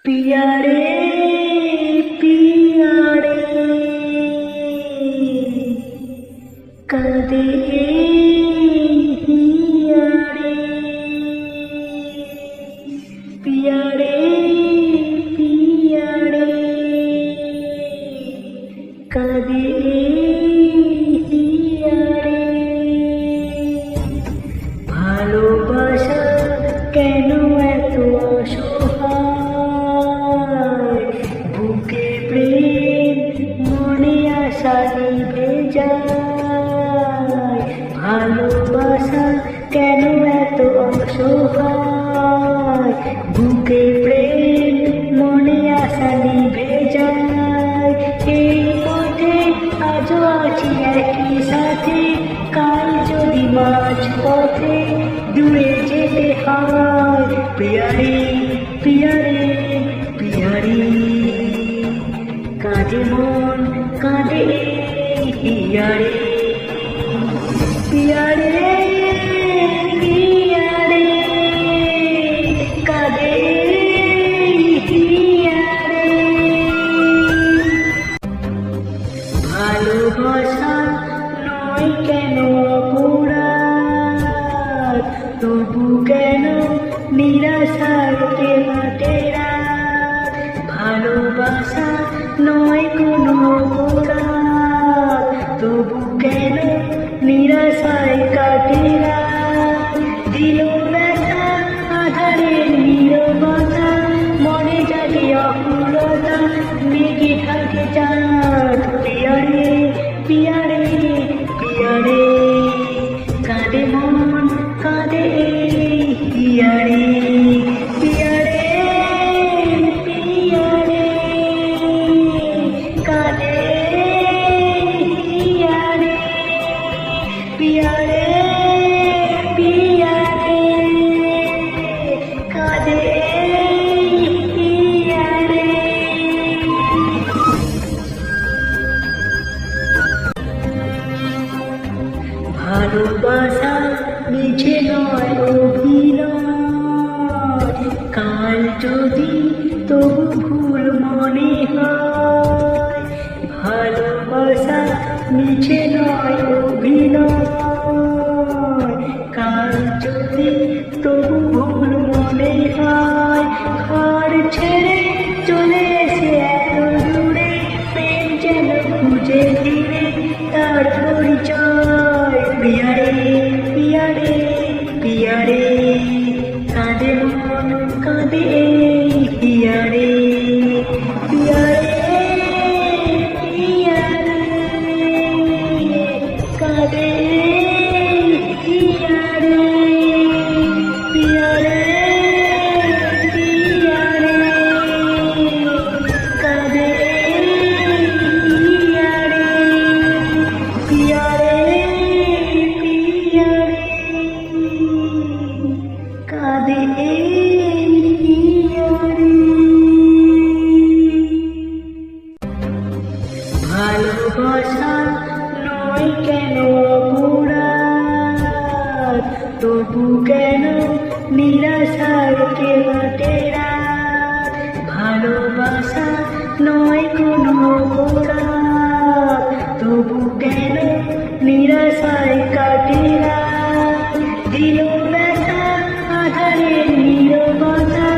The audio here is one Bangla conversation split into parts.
पिया रे पिया रे कांदे हिया रे पिया रे कांदे हिया रे ভালোবাসা কেন এত অসহায় বুকে প্রেম মনে আশা নিভে যায় ভালোবাসা কেন এত অসহায় বুকে প্রেম মনে আশা নিভে যায় এই পথে আজও আছি একই সাথে কাল যদি মাঝ পথে দূরে যেতে হয় পিয়া রে পিয়া রে পিয়া রে কাঁদে মন কাঁদে হিয়া রে পিয়া রে পিয়া রে কাঁদে হিয়া রে ভালোবাসা নয় কেন অপরাধ তবু কেন নিরাশার কেনা ভালোবাসা নয় কোনো অপরাধ তবু কেন নিরাশায় কাটে দিল ব্যথা আধারের নীরবতা মনে জাগে অকুলতা মেঘে থাকে চাঁদ পিয়া রে পিয়া রে পিয়া রে কাঁদে মন কাঁদে হিয়া রে পিয়া রে পিয়া রে কাঁদে হিয়া রে পিয়া রে পিয়া রে কাঁদে হিয়া রে ভালোবাসা মিছে নয় অভিনয় কাল যদি তবু ভুল মনে হয় ভালোবাসা মিছে নয় অভিনয় কাল যদি তবু ভুল মনে হয় ঘর ছেড়ে চলে এসে এত দূরে প্রেম যেন খুঁজে ফিরে তার পরিচয় পিয়া রে পিয়া রে পিয়া রে কাঁদে মন কাঁদে হিয়া রে পিয়া রে পিয়া রে কাঁদে হিয়া রে পিয়া রে পিয়া রে কাঁদে হিয়া রে পিয়া রে পিয়া রে কাঁদে হিয়া রে ভালোবাসা নয় কেন অপরাধ তবু কেন নিরাশার কেনা ভালোবাসা নয় কোনো অপরাধ তবু কেন নিরাশায় কাটে দিল ব্যথা আধারের নীরবতা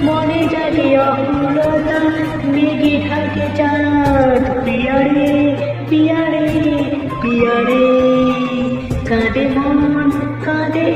মনে জাগে অকুলতা মেঘে থাকে চাঁদ পিয়া রে পিয়া রে পিয়া রে কাঁদে মন কাঁদে